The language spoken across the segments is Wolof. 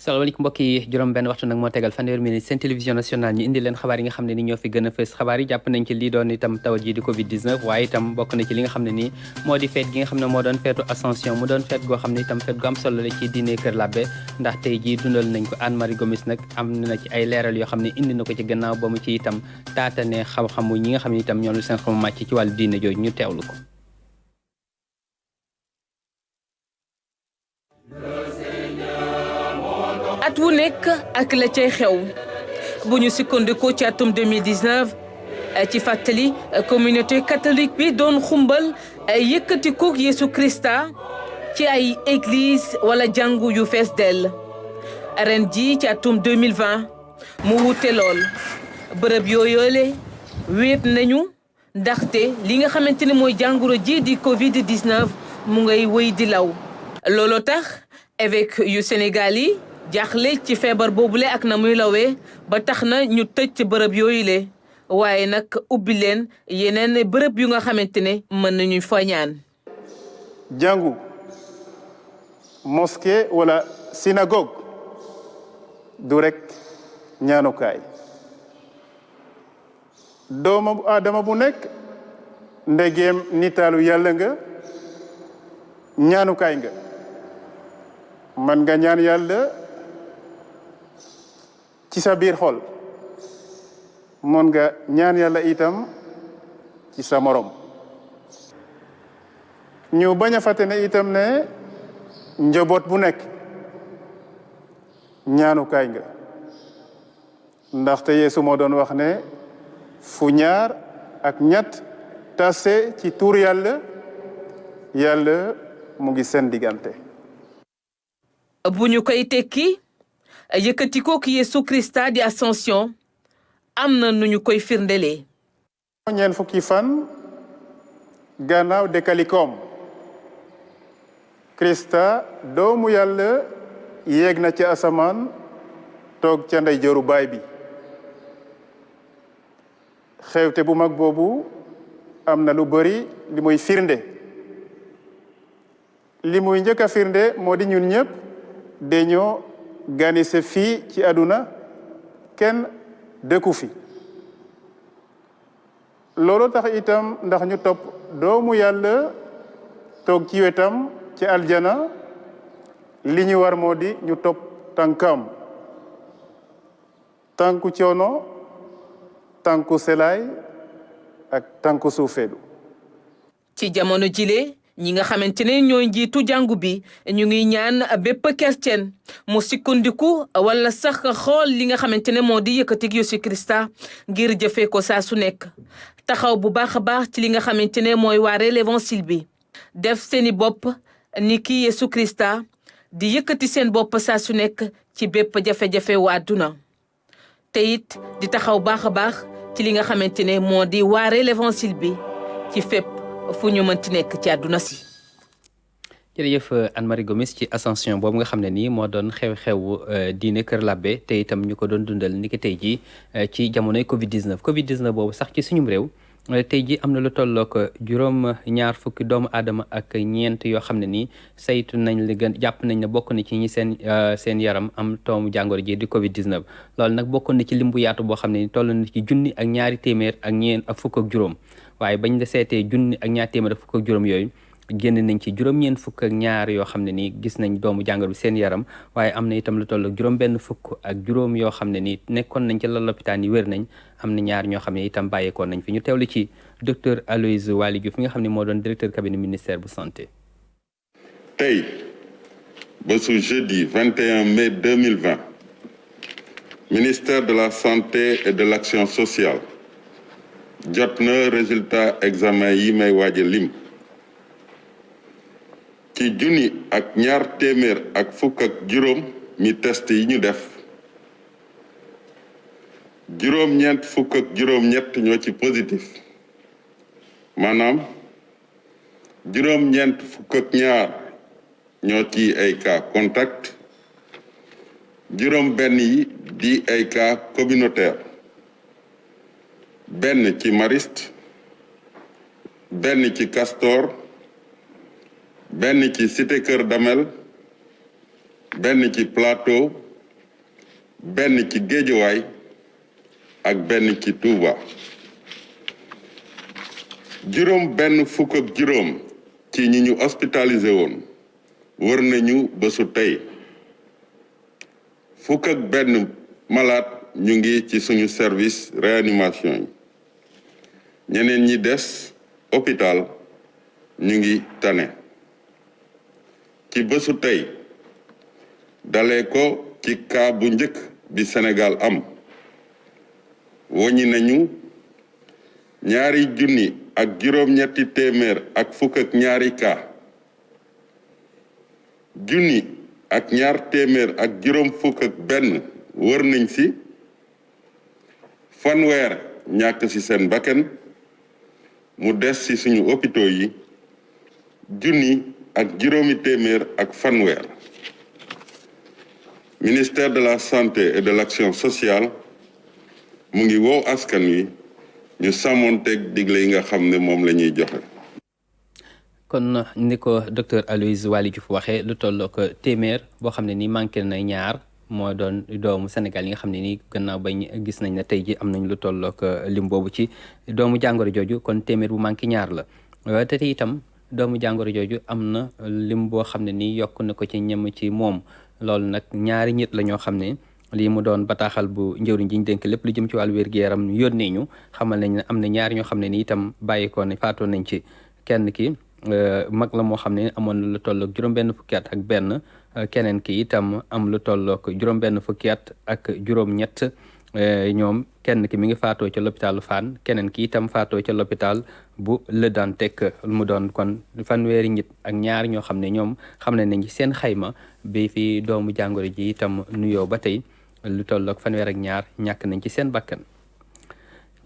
salaamaaleykum mbokk yi juróom-benn waxtu nag moo tegal fanweeri minute seen télévision nationale ñu indi leen xabaar yi nga xam ne ni ñoo fi gën a fës xabaar yi jàpp nañ ci lii doon itam tawat ji di Covid 19 waaye itam bokk na ci li nga xam ne nii moo di feet gi nga xam ne moo doon feetu Ascension mu doon feet goo xam ne itam feet gu am solo la ci diine Kër Labbe ndax tey jii dundal nañ ko Anne Marie Gomis nag am na ci ay leeral yoo xam ne indi na ko ci gannaaw ba mu ci itam taatane xam-xamu ñi nga xam ne itam ñoo seen xam màcc ci wàllu diine jooju ñu teewlu ko. at wu nekk ak la cay xew bu ñu sukkandikoo ci atum 2019 ci fàttali communauté catholique bi doon xumbal yëkkatikook Yeesu Krista ci ay église wala jàngu yu fees dell ren ji ci atum 2020 mu wute lool bërëb yooyoole wéet nañu ndaxte li nga xamante ne mooy jàngoro ji di Covid 19 mu ngay wéy di law looloo tax évêque yu Sénégal yi jaaxle ci feebar boobule ak na muy lawee ba tax na ñu tëj ci bërëb yooyu le waaye nag ubbi leen yeneen bërëb yu nga xamante ne mën nañu fa ñaan. jàngu mosquée wala synagogue du rek ñaanukaay doomu aadama bu nekk ndegeem nitaalu yàlla nga ñaanukaay nga man nga ñaan yàlla ci sa biir xol mën nga ñaan yàlla itam ci sa morom ñu bañ a fàtte ne itam ne njaboot bu nekk ñaanukaay nga ndaxte Yeesu moo doon wax ne fu ñaar ak ñett tase ci tur yàlla yàlla mu ngi seen diggante. bu ñu koy tekki yëkkati ko ki Yeesu Krista di Ascension am na nu ñu koy firndelee. ñeent fukki fan gannaaw dekalikoom Krista doomu yàlla yéeg na ci asamaan toog ca ndeyjooru baay bi xewte bu mag boobu am na lu bari li muy firnde li muy njëkk a firnde moo di ñun ñëpp dañoo ganise fii ci àdduna kenn dëkku fi loolu tax itam ndax ñu topp doomu yàlla toog ci wetam ci aljana li ñu war moo di ñu topp tànkam tànku coono tànku selaay ak tànku suufeelu ci jamono jile ñi nga xamante ne ñooy njiitu jàngu bi ñu ngi ñaan bépp chrétien mu sukkandiku wala sax xool li nga xamante ne moo di yëkkatik Yeesu Krista ngir jëfee ko saa su nekk taxaw bu baax a baax ci li nga xamante ne mooy waare l'évangile bi def seeni bopp ni ki Yeesu Krista di yëkkati seen bopp saa su nekk ci bépp jafe-jafe wu àdduna te it di taxaw baax a baax ci li nga xamante ne moo di waare l'évangile bi ci fépp fu ñu mënti nekk ci àdduna si. jërëjëf Anne Marie Gomis ci Ascension boobu nga xam ne nii moo doon xew-xewu diine Kër Labbe te itam ñu ko doon dundal niki tey jii ci jamonoy Covid 19 Covid 19 boobu sax ci suñum réew tey jii am na lu tollook juróom ñaar fukki doomu aadama ak ñeent yoo xam ne nii saytu nañ li gën jàpp nañ ne bokk na ci ñi seen yaram am doomu jàngoro ji di Covid 19 loolu nag bokkoon na ci lim bu yaatu boo xam ne ni toll na ci junni ak ñaari téeméer ak ñeent ak fukk ak juróom waaye bañ la seetee junni ak ñaar téeméer ak fukk ak juróom yooyu génn nañ ci juróom-ñeent fukk ak ñaar yoo xam ne nii gis nañ doomu jàngoro bi seen yaram waaye am na itam lu toll ak juróom-benn fukk ak juróom yoo xam ne nii nekkoon nañ ci la lopitaan yi wér nañ am na ñaar ñoo xam ne itam bàyyeekoon nañ fi ñu teewlu ci docteur Aloyse Waly Diouf mi nga xam ne moo doon directeur cabinet ministère bu santé. tey ba su jeudi 21 mai 2020 ministère de la santé et de l'action sociale jot na résultat examen yi may waaj a lim. ci junni ak ñaar téeméer ak fukk ak juróom mi test yi ñu def juróom-ñeent fukk ak juróom-ñett ñoo ci positif maanaam juróom-ñeent fukk ak ñaar ñoo ci ay cas contact juróom-benn yi di ay cas communautaire benn ci Mariste benn ci Castor benn ci Cité Kër Damel benn ci Plateau benn ci Géejawaay ak benn ci Touba. juróom benn fukk ak juróom ci ñi ñu hospitalisé woon wër nañu bésu tey. fukk ak benn malade ñu ngi ci suñu service réanimation yi. ñeneen ñi des hôpital ñu ngi tane. ci bésu tey dalee ko ci cas bu njëkk bi Sénégal am woññi nañu 2,000 ak juróom-ñetti téeméer ak fukk ak ñaari cas 1,000 ak ñaar téeméer ak juróom fukk ak benn wër nañ ci fanweer ñàkk ci seen bakkan mu des ci suñu hôpitaux yi 1,000 ak juróomi téeméer ak fanweer. Ministère de la Santé et de l'Action sociale mu ngi woo askan wi ñu sàmmonteeg digle yi nga xam ne moom la ñuy joxe. kon ni ko docteur Aloyse Waly Diouf waxee lu tolloo ko téeméer boo xam ne nii manqué na ñaar moo doon doomu Sénégal yi nga xam ne nii gannaaw bañ gis nañ ne tey ji am nañ lu tolloo ko lim boobu ci doomu jàngoro jooju kon téeméer bu manqué ñaar la te itam doomu jàngoro jooju am na lim boo xam ne nii yokk na ko ci ñem ci moom loolu nag ñaari nit la ñoo xam ne lii mu doon bataaxal bu njëriñ ji ñu dénk lépp lu jëm ci wàllu wér-gu-yaram yónnee ñu xamal nañ ne am na ñaari ñoo xam ne nii itam bàyyikoo ne faatoo nañ ci kenn ki mag la moo xam ne amoon na lu tollook juróom-benn fukki at ak benn keneen ki itam am lu tollook juróom-benn fukki at ak juróom-ñett ñoom kenn ki mi ngi faatoo ca l'hôpital Fann keneen ki itam faatoo ca l'hôpital bu Le Dantec mu doon kon fanweeri nit ak ñaar ñoo xam ne ñoom xam ne nañ ci seen xayma bi fi doomu jàngoro ji itam nuyoo ba tey lu tollook fanweer ak ñaar ñàkk nañ ci seen bakkan.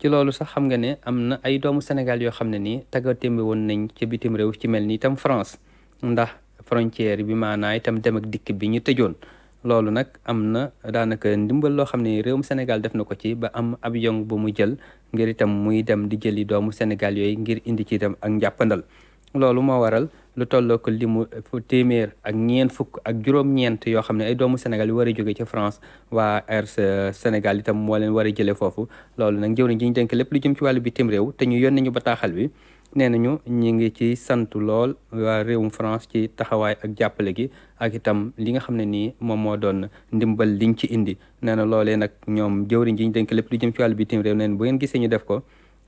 ci loolu sax xam nga ne am na ay doomu Sénégal yoo xam ne nii taggatémbe woon nañ ci bitim réew ci mel ni itam France ndax frontière bi maanaa itam dem ak dikk bi ñu tëjoon loolu nag am na daanaka ndimbal loo xam ne réewum Sénégal def na ko ci ba am avion bu mu jël ngir itam muy dem di jëli doomu Sénégal yooyu ngir indi ci itam ak njàppandal loolu moo waral lu tolloo ko limu téeméer ak ñeent fukk ak juróom-ñeent yoo xam ne ay doomu Sénégal yu war a jóge ci France waa Air Sénégal itam moo leen war a jëlee foofu loolu nag jëwriñ ji ñu dénk lépp lu jëm ci wàllu bitim réew te ñu yónnee ñu bataaxal bi nee nañu ñi ngi ci sant lool waa réewum France ci taxawaay ak jàppale gi ak itam li nga xam ne nii moom moo doon ndimbal liñ ci indi nee na loolee nag ñoom jëwriñ ji ñu dénk lépp lu jëm ci wàllu bitim réew nee na bu ngeen gisee ñu def ko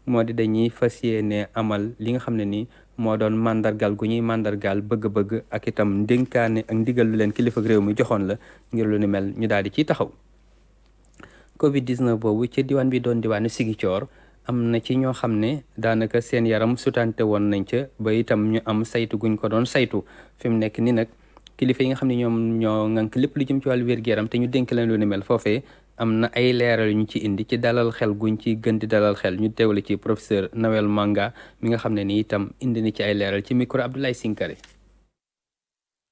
moo di dañuy fas yéene amal li nga xam ne nii moo doon mandargal gu ñuy mandargal bëgg-bëgg ak itam ndénkaane ak ndigal lu leen kilifa réew mi joxoon la ngir lu ni mel ñu daal di ciy taxaw. Covid-19 boobu ci diwaan bi doon diwaanu Ziguinchor am na ci ñoo xam ne daanaka seen yaram sutante woon nañ ca ba itam ñu am saytu guñ ko doon saytu fi mu nekk ni nag kilifa yi nga xam ne ñoom ñoo ŋànk lépp lu jëm ci wàllu wér-gu-yaram te ñu dénk leen lu ni mel foofee am na ay leeral yu ñu ci indi ci dalal xel guñ ci gën di dalal xel ñu teewle ci professeur Noël Manga mi nga xam ne ni itam indi ni ci ay leeral ci micro Abdoulaye Sinkare.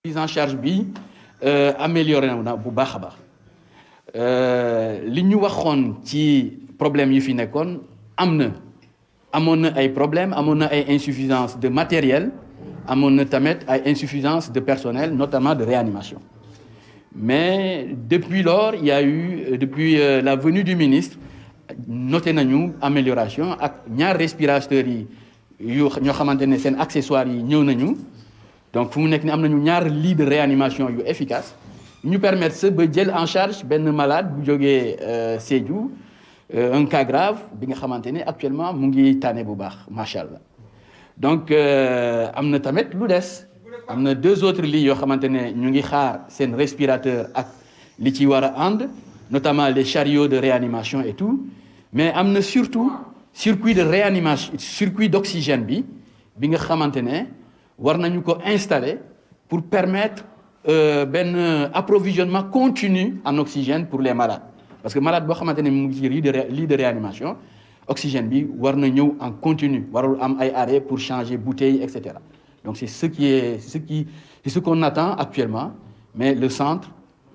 prise en charge bi amélioré na bu baax a baax li ñu waxoon ci problème yi fi nekkoon amoon na ay problème amoon na ay insuffisance de matériel amoon na tamit ay insuffisance de personnel notamment de réanimation. Mais depuis lors, il y a eu, depuis la venue du ministre, noté nañu amélioration ak ñaar respirateurs yi yu ñoo xamante ne seen accessoires yi ñëw nañu donc fu mu nekk ni am nañu ñaar lit de réanimation yu efficace ñu permettre sa ba jël en charge benn malade bu jógee Sédhiou un cas grave bi nga xamante ne actuellement mu ngi tane bu baax macha allah donc am na tamit lu des. am na 2 autres lits yoo xamante ne ñu ngi xaar seen respirateur ak li ci war a ànd notamment les chariots de réanimation et tout mais am na surtout circuit de réanimation circuit d'oxygène bi nga xamante ne war nañu ko installer pour permettre benn approvisionnement continu en oxygène pour les malades parce que malade boo xamante ne mu ngi ci lit de réanimation oxygène bi war na ñëw en continu warul am ay arrêt pour changer bouteille et cetera. Donc c'est ce qu'on attend actuellement, mais le centre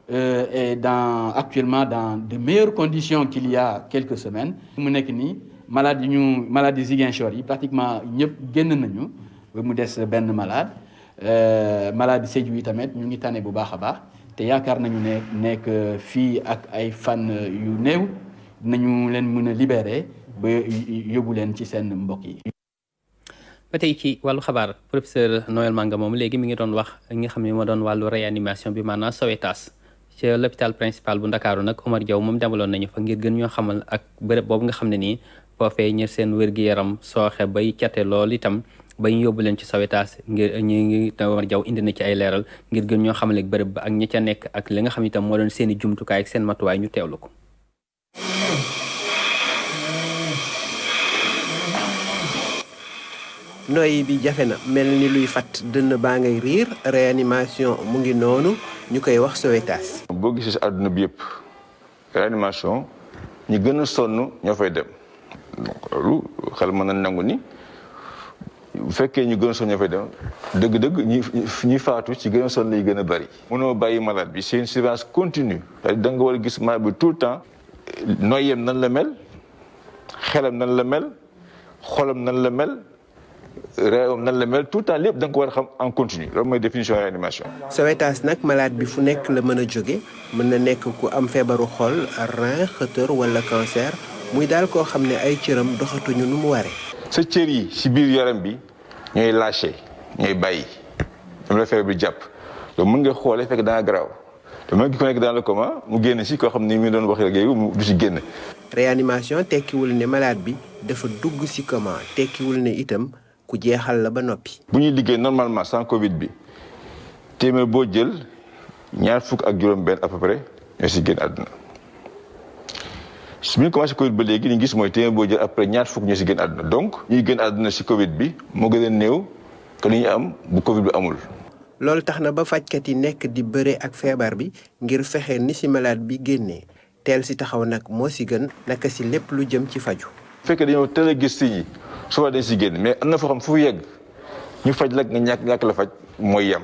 est actuellement dans de meilleures conditions qu'il y a quelques semaines. mu nekk nii maladie Ziguinchor yi pratiquement ñëpp génn nañu ba mu des benn malade maladie Sédhiou yi tamit ñu ngi tane bu baax a baax te yaakaar nañu ne nekk fii ak ay fan yu néew nañu leen mën a libérer ba yóbbu leen ci seen mbokk yi. ba tey ci wàllu xabaar professeur Noël Manga moom léegi mi ngi doon wax nga xam ne moo doon wàllu réanimation bi maanaam Sowétas ci l'hôpital principal bu Ndakaaru nag Omar Diaw moom demaloon nañu fa ngir gën ñoo xamal ak bërëb boobu nga xam ne nii foofee ñër seen wér-gu-yaram sooxe bay cate lool itam ba ñu yóbbu leen ci Sowétas ngir ñu ngi Omar Diaw indi na ci ay leeral ngir gën ñoo xamal ak bërëb ba ak ña ca nekk ak li nga xam itam moo doon seen i jumtukaay ak seen matuwaay ñu teewlu ko. noyyi bi jafe na mel ni luy fat dënn baa ngay riir réanimation mu ngi noonu ñu koy wax Sowétas. boo gisee si àdduna bi yëpp réanimation ñi gën a sonn ñoo fay dem donc loolu xel mën na nangu ni bu fekkee ñu gën a sonn ñoo fay dem dëgg-dëgg ñi faatu ci gën a sonn lay gën a bëri. mënoo bàyyi malade bi c'est une surveillance continue da nga war a gis malade bi tout le temps noyyam nan la mel xelam nan la mel xolam nan la mel. réewam nan la mel tout le temps lépp da nga ko war a xam en continu loolu mooy définition réanimation. Sowétas nag malade bi fu nekk la mën a jóge mën na nekk ku am feebaru xol rein xëtër wala cancer muy daal koo xam ne ay cëram doxatuñu nu mu waree. sa cër yi si biir yaram bi ñooy lâché ñooy bàyyi ñoom la feebar bi jàpp donc mën nga xoolee fekk da nga garaaw te mën nga ko nekk dans le coma mu génn si koo xam ni mi doon wax léegi mu du si génn. réanimation tekkiwul ne malade bi dafa dugg si coma tekkiwul ne itam. ku jeexal la ba noppi. bu ñuy liggéey normalement sans Covid bi téeméer boo jël 20 ak juróom-benn à peu près ñoo si génn àdduna su ñu commencé Covid ba léegi li ñu gis mooy téeméer boo jël après 20 ñoo si génn àdduna donc ñuy génn àdduna si Covid bi moo gën a néew que li ñu am bu Covid bi amul. loolu tax na ba fajkat yi nekk di bëre ak feebar bi ngir fexe ni si malade bi génnee teel si taxaw nag moo si gën naka si lépp lu jëm ci faju. bu fekkee dañoo teel a gis si souvent dañ si génn mais am na foo xam fu yegg ñu faj la nga ñàkk la faj mooy yem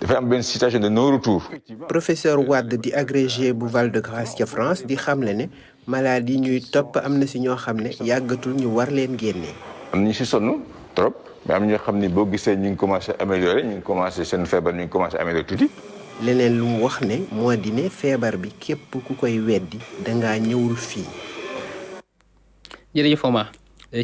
dafay am benn situation de non retour. professeur Wade di agrégé bu Val-de-Grâce ca France di xamle ne malade yi ñuy topp am na si ñoo xam ne yàggatul ñu war leen génnee. am na ñu si sonn trop mais am ñoo xam ni boo gisee ñu ngi commencé améliorer ñu ngi commencé seen feebar ñu ngi commencé améliorer tuuti. leneen lu mu wax ne moo di ne feebar bi képp ku koy weddi dangaa ñëwul fii. jërëjëf Omar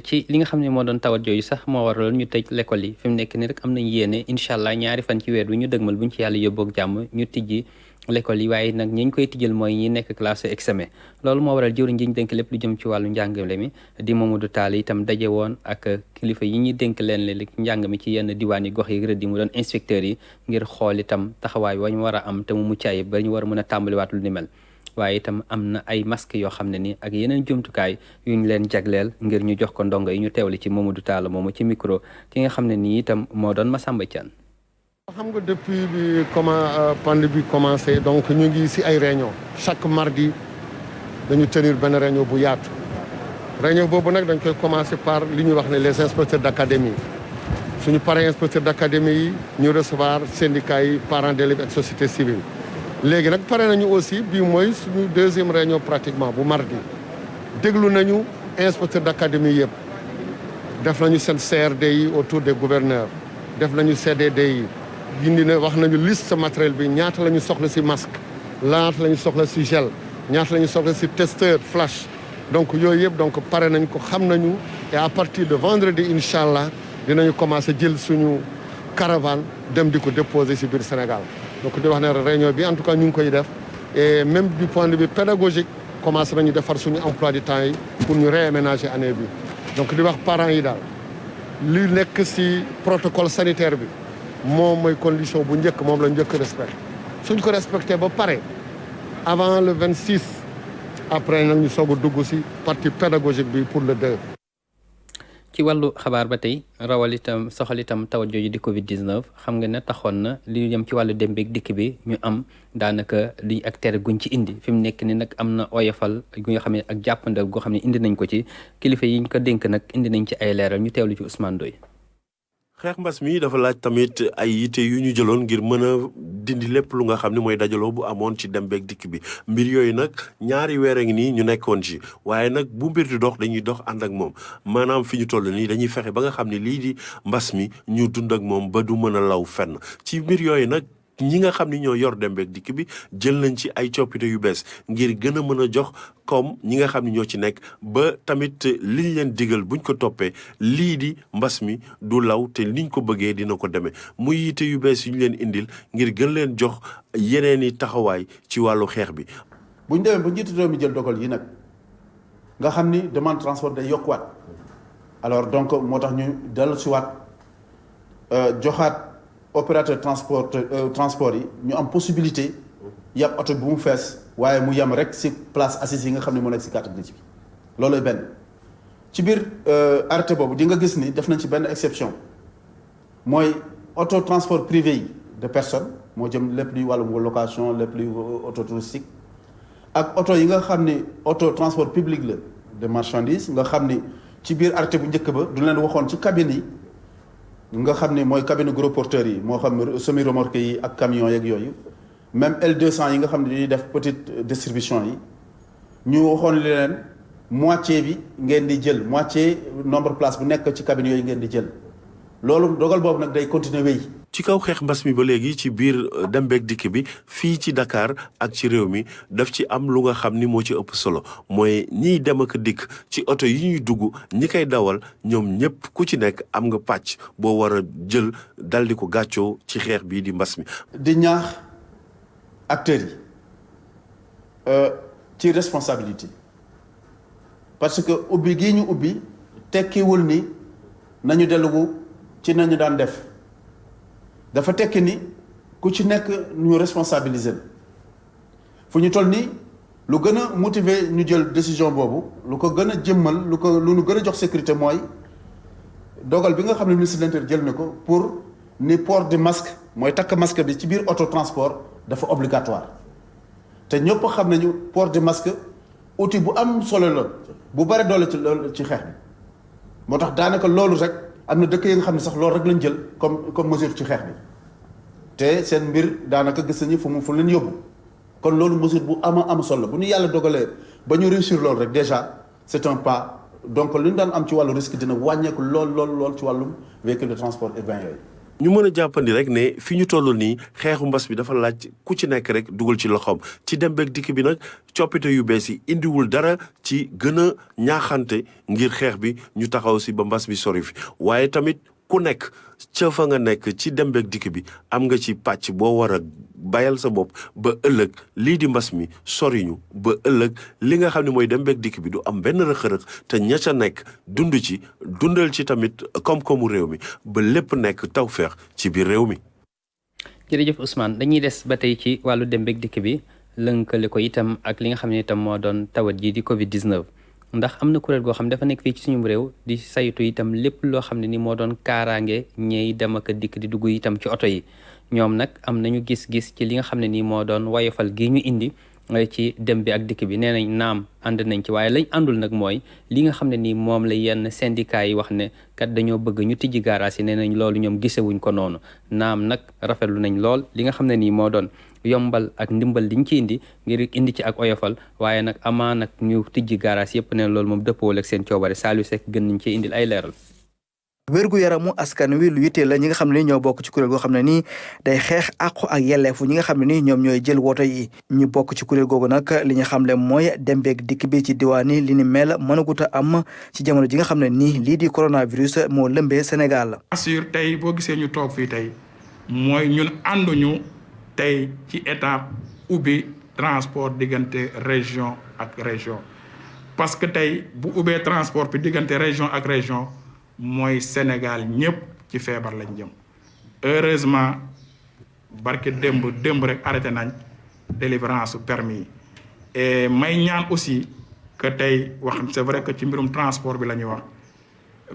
ci li nga xam ne moo doon tawat jooju sax moo waraloon ñu tëj l'école yi fi mu nekk ni rek am nañ yéene incha allah ñaari fan ci weer wi ñu dëgmal buñ ci yàlla yóbboog jàmm ñu tijji l'école yi waaye nag ñi ñu koy tijjal mooy ñi nekk classe examen loolu moo waral jëwriñ ji ñu dénk lépp lu jëm ci wàllu njàngale mi di Mamadou Tall itam daje woon ak kilifa yi ñuy dénk leen li njàng mi ci yenn diwaan yi gox yi rëdd yi mu doon inspecteurs yi ngir xool itam taxawaay wa ñu war a am te mu mucc ayib ba ñu war a mën a tàmbaliwaat lu ni mel waaye itam am na ay masque yoo xam ne ni ak yeneen jumtukaay yu ñu leen jagleel ngir ñu jox ko ndongo yi ñu teewli ci Mamadou Tall moomu ci micro ki nga xam ne nii itam moo doon Massamba Thiane. xam nga depuis bi pandémie bi commencé donc ñu ngi ci ay réunion chaque mardi dañu tenir benn réunion bu yaatu réunion boobu nag dañ koy commencer par li ñuy wax ne les inspecteurs d'académie suñu paree inspecteurs d'académie yi ñu recevoir syndicats yi parents d'élèves ak société civile. léegi nag pare nañu aussi bii mooy suñu deuxième réunion pratiquement bu mardi déglu nañu inspecteur d'académie yëpp def nañu seen CRD yi autour des gouverneurs def nañu CDD yi gindi na wax nañu liste matériel bi ñaata la ñu soxla ci masque ñaata la ñu soxla ci gel ñaata la ñu soxla ci testeur flash donc yooyu yëpp donc pare nañ ko xam nañu et à partir de vendredi incha allah dinañu commencer jël suñu caravane dem di ko déposer ci biir Sénégal. donc di wax ne réunion bi en tout cas ñu ngi koy def et même du point de vue pédagogique commencé nañu defar suñu emploi du temps yi pour ñu réaménager année bi donc di wax parents yi daal li nekk ci protocole sanitaire bi moom mooy condition bu njëkk moom la njëkk respecté suñ ko respecté ba pare avant le 26 après nag ñu soog a dugg ci partie pédagogique bi pour le 2. ci wàllu xabaar ba tey rawal itam soxal itam tawat jooju di Covid 19 xam nga ne taxoon na li ñu jëm ci wàllu dem beeg dikk bi ñu am daanaka li ak tere guñ ci indi fi mu nekk ni nag am na oyofal gu nga xam ne ak jàppandal goo xam ne indi nañ ko ci kilifa yi ñu ko dénk nag indi nañ ci ay leeral ñu teewlu ci Ousmane Ndoye. xeex mbas mi dafa laaj tamit ay yitte yu ñu jëloon ngir mën a dindi lépp lu nga xam ne mooy dajaloo bu amoon ci dem beeg dikk bi mbir yooyu nag ñaari weer a ngi nii ñu nekkoon ci waaye nag bu mbir di dox dañuy dox ànd ak moom maanaam fi ñu toll nii dañuy fexe ba nga xam ne lii di mbas mi ñu dund ak moom ba du mën a law fenn ci mbir yooyu nag ñi nga xam ni ñoo yor dem beeg dikk bi jël nañ ci ay coppite yu bees ngir gën a mën a jox comme ñi nga xam ni ñoo ci nekk ba tamit liñ leen digal buñ ko toppee lii di mbas mi du law te liñ ko bëggee dina ko demee muy yitte yu bees yu ñu leen indil ngir gën leen jox yeneen i taxawaay ci wàllu xeex bi. bu ñu demee ba njiitu réew mi jël dogal yi nag nga xam ni demande transport day yokkuwaat alors donc moo tax ñu dellu si waat joxaat opérateur transport yi ñu am possibilité yàpp oto bu mu fees waaye mu yem rek si place assise yi nga xam ne moo nekk si carte grise bi loolooy benn ci biir arrêté boobu di nga gis ni def nañ ci benn exception mooy auto transport privé yi de personnes moo jëm lépp luy wàllum location lépp luy auto touristique ak auto yi nga xam ni auto transport public la de marchandises nga xam ni ci biir arrêté bu njëkk ba du leen waxoon ci cabine yi nga xam ni mooy cabine gros porteurs yi moo xam semi remorque yi ak camions yeeg yooyu même L200 yi nga xam ne dañuy def petite distribution yi ñu waxoon leen moitié bi ngeen di jël moitié nombre place bu nekk ci cabine yooyu ngeen di jël loolu dogal boobu nag day continuer wéy. ci kaw xeex mbas mi ba léegi ci biir dem beeg dikk bi fii ci Dakar ak ci réew mi daf ci am lu nga xam ni moo ci ëpp solo mooy ñiy dem ak dikk ci oto yi ñuy dugg ñi koy dawal ñoom ñëpp ku ci nekk am nga pàcc boo war a jël dal di ko gàccoo ci xeex bii di mbas mi. di ñaax acteurs yi ci responsabilité parce que ubbi gii ñu ubbi tekkiwul ni nañu dellu ci nañu daan def. dafa tekki ni ku ci nekk ñu responsabiliser fu ñu toll nii lu gën a motiver ñu jël décision boobu lu ko gën a jëmmal lu ñu gën a jox sécurité mooy dogal bi nga xam ne ministre de l'Intérieur jël na ko pour ni port de masque mooy takk masque bi ci biir auto transport dafa obligatoire te ñëpp xam nañu port de masque outil bu am solo la bu bare doole ci xeex bi moo tax daanaka loolu rek. am na dëkk yi nga xam ne sax loolu rek lañ jël comme mesure ci xeex bi te seen mbir daanaka gis nañu fu leen yóbbu kon loolu mesure bu am solo bu ñu yàlla dogalee ba ñu réussir loolu rek déjà c'est un pas donc li ñu daan am ci wàllu risque dina wàññeeku lool ci wàllum véhicule de transport urbain yooyu. ñu mën a jàppandi rek ne fi ñu toll nii xeexu mbas bi dafa laaj ku ci nekk rek dugal ci loxoom ci dem beeg dikk bi nag coppite yu bees yi indiwul dara ci gën a ñaaxante ngir xeex bi ñu taxaw si ba mbas bi sori fi waaye tamit ku nekk ca fa nga nekk ci dem beeg dikk bi am nga ci pàcc boo war a bayal sa bopp ba ëllëg lii di mbas mi soriñu ba ëllëg li nga xam ne mooy dem beeg dikk bi du am benn rëq-rëq te ña ca nekk dund ci dundal ci tamit koom-koomu réew mi ba lépp nekk tawfeex ci biir réew mi. jërëjëf Ousmane dañuy des ba tey ci wàllu dem beeg dikk bi lënkale ko itam ak li nga xam ne itam moo doon tawat ji di Covid 19. ndax am na kuréel goo xam ne dafa nekk fii ci suñu réew di saytu itam lépp loo xam ne ni moo doon kaaraange ñey dem ak dikk di dugg itam ci oto yi ñoom nag am nañu gis-gis ci li nga xam ne nii moo doon wayofal gi ñu indi ci dem bi ak dikk bi nee nañ naam ànd nañ ci waaye lañ àndul nag mooy li nga xam ne nii moom la yenn syndicat yi wax ne kat dañoo bëgg ñu tijji garage yi nee nañ loolu ñoom gisewuñ ko noonu naam nag rafetlu nañ lool li nga xam ne nii moo doon yombal ak ndimbal liñ ci indi ngir indi ci ak oyofal waaye nag amaa nag ñu tijji garage yëpp ne loolu moom dëppoowul ak seen coobare Saliou Seck gën nañ ci indil ay leeral. wérgu yaramu askan wi lu yitteel la ñi nga xam ne ñoo bokk ci kuréel goo xam ne nii day xeex àqu ak yelleefu ñi nga xam ne nii ñoom ñooy jël woto yi ñu bokk ci kuréel googu nag li ñu xam ne mooy dem beeg dikk bi ci diwaan yi li ni mel mënagut a am ci jamono ji nga xam ne nii lii di coronavirus moo lëmbee Sénégal. assure tey boo gisee ñu toog fii tey mooy ñun ànduñu tey ci étape ubbi transport diggante région ak région parce que tey bu ubbee transport bi diggante région ak région mooy Sénégal ñëpp ci feebar lañ jëm heureusement barke démb rek arrêté nañ délivrance permis yi et may ñaan aussi que tey wax c'est vrai que ci mbirum transport bi la ñuy wax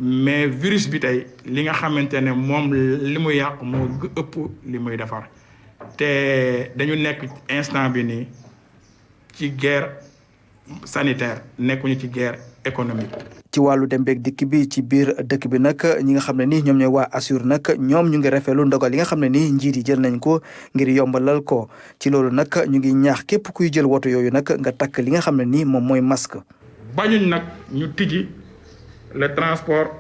mais virus bi tey li nga xamante ne moom li muy yàq moo ëpp li muy defar te dañu nekk instant bi nii ci guerre sanitaire nekkuñu ci guerre économique. ci wàllu dem beeg dikk bi ci biir dëkk bi nag ñi nga xam ne ni ñoom ñooy waa Assure nag ñoom ñu ngi rafetlu ndogal yi nga xam ne ni njiit yi jël nañ ko ngir yombalal ko ci loolu nag ñu ngi ñaax képp kuy jël woto yooyu nag nga takk li nga xam ne ni moom mooy masque. bañuñ nag ñu tijji le transport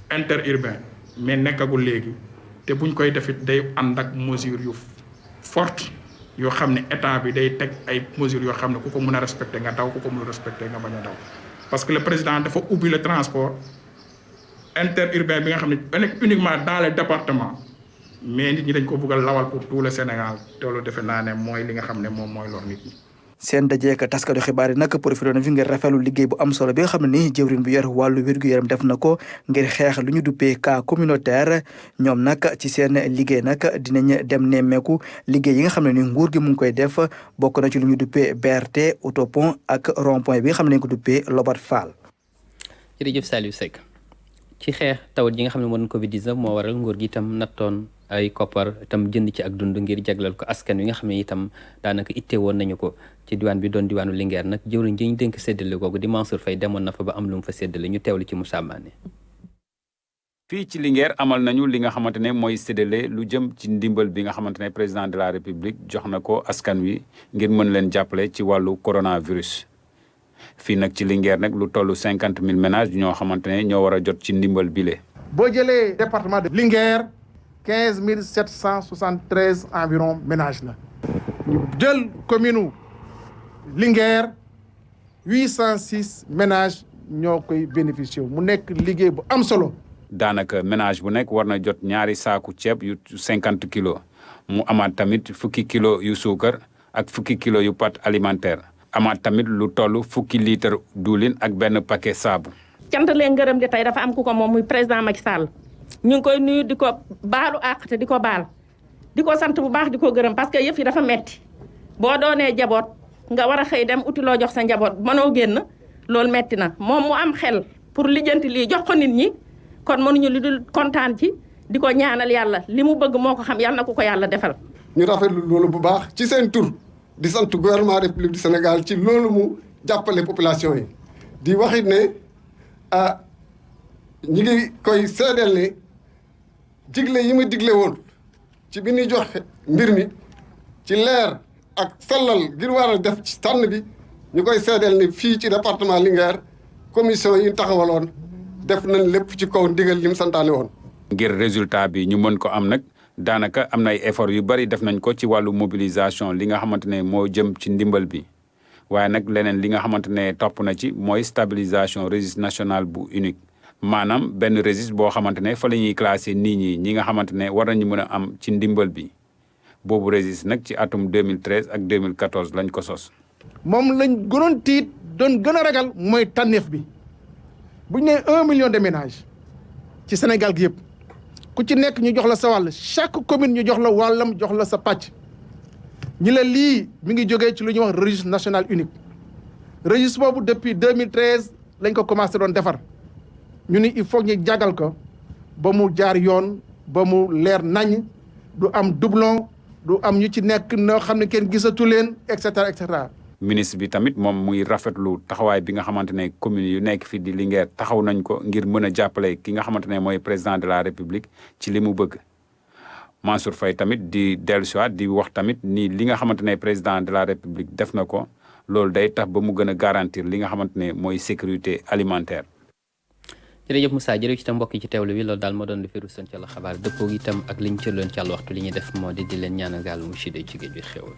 interurbain mais nekkagul léegi te buñ koy defit day ànd ak mesure forte yoo xam ne état bi day teg ay mesures yoo xam ne ku ko mën a respecté nga daw ku ko mën a respecté nga bañ a daw parce que le président dafa ubbi le transport interurbain bi nga xam ne uniquement dans les départements mais nit ñi dañ ko bëgg a lawal pour tout le Sénégal te loolu defe naa ne mooy li nga xam ne moom mooy lor nit ñi. seen dajeek taskatu xibaar yi nag profité na fi ngir rafetlu liggéey bu am solo bi nga xam ne ni jëwriñ bu yor wàllu wér-gu-yaram def na ko ngir xeex lu ñu duppee cas communautaire ñoom nag ci seen liggéey nag dinañ dem nemmeeku liggéey yi nga xam ne ni nguur gi mu ngi koy def bokk na ci lu ñu duppee BRT autopont ak rond-point bi nga xam ne ni ko duppee Lobat Fall. jërëjëf Saliou Seck ci xeex tawat yi nga xam ne moo doon Covid 19 moo waral nguur gi itam nattoon ay koppar itam jënd ci ak dund ngir jagleel ko askan wi nga xam ne itam daanaka itte woon nañu ko ci diwaan bi doon diwaanu Linguère nag jëwriñ ji ñu dénk séddale googu di Mansour Faye demoon na fa ba am lu mu fa séddale ñu teewlu ci Moussa Mané. fii ci Linguère amal nañu li nga xamante ne mooy séddale lu jëm ci ndimbal bi nga xamante ne président de la république jox na ko askan wi ngir mën leen jàppale ci wàllu coronavirus. fii nag ci Linguère nag lu toll 50 000 ménages ñoo xamante ne ñoo war a jot ci ndimbal bile. boo jëlee département de Linguère 15 773 environ ménages la ñu jël commune Linguère 806 ménages ñoo koy bénéficier mu nekk liggéey bu am solo. daanaka ménage bu nekk war na jot ñaari saaku ceeb yu 50 kilos mu amaat tamit fukki kilos yu suukar ak fukki kilos yu pâte alimentaire. amaat tamit lu toll fukki litre diwlin ak benn paquet saabu. cant leen ngërëm di tey dafa am ku ko moom muy président Macky Sall ñu ngi koy nuyu di ko baalu àq te di ko baal di ko sant bu baax di ko gërëm parce que yëf yi dafa metti boo doonee jaboot nga war a xëy dem uti loo jox sa njaboot mënoo génn loolu metti na moom mu am xel pour lijjanti lii jox ko nit ñi kon mënuñu lu dul kontaan ci di ko ñaanal yàlla li mu bëgg moo ko xam yàlla na ko yàlla defal. ñu rafetlu loolu bu baax ci seen tur. di sant gouvernement république du Sénégal ci loolu mu jàppale population yi di waxit ne ñi ngi koy seedeel ne digle yi ma digle woon ci bi ñuy joxe mbir mi ci leer ak sellal ngir war a def ci tànn bi ñu koy seedeel ne fii ci département Linguère commission yi taxawaloon def nañ lépp ci kaw ndigal li mu santaane woon. ngir résultat bi ñu mën ko am nag. daanaka am na ay effort yu bari def nañ ko ci wàllu mobilisation li nga xamante ne moo jëm ci ndimbal bi waaye nag leneen li nga xamante ne topp na ci mooy stabilisation registre national bu unique maanaam benn registre boo xamante ne fa la ñuy classé nit ñi nga xamante ne war nañu mën a am ci ndimbal bi boobu registre nag ci atum 2013 ak 2014 lañ ko sos. moom lañ gënoon tiit doon gën a ragal mooy tànneef bi bu ñu nee 1 million de ménages ci Sénégal gi yëpp. ku ci nekk ñu jox la sa wàll chaque commune ñu jox la wàllam jox la sa pàcc ñi la lii mi ngi jógee ci lu ñuy wax registre national unique registre boobu depuis 2013 lañ ko commencé doon defar ñu ni il faut ñu jàggal ko ba mu jaar yoon ba mu leer nañ du am doublon du am ñu ci nekk noo xam ne kenn gisatu leen et cetera et cetera. ministre bi tamit moom muy rafetlu taxawaay bi nga xamante ne commune yu nekk fi di Linguère taxaw nañ ko ngir mën a jàppale ki nga xamante ne mooy président de la république ci li mu bëgg Mansour Faye tamit di dellusiwaat di wax tamit ni li nga xamante ne président de la république def na ko loolu day tax ba mu gën a garantir li nga xamante ne mooy sécurité alimentaire. jërëjëf Moussa jërëjëf itam mbokk yi ci teewlu wi loolu daal moo doon di firu seen ci la xabaar dëppoo itam ak liñ cërloon ci àll waxtu li ñuy def moo di leen ñaanal gaal mu ci géej bi xéewal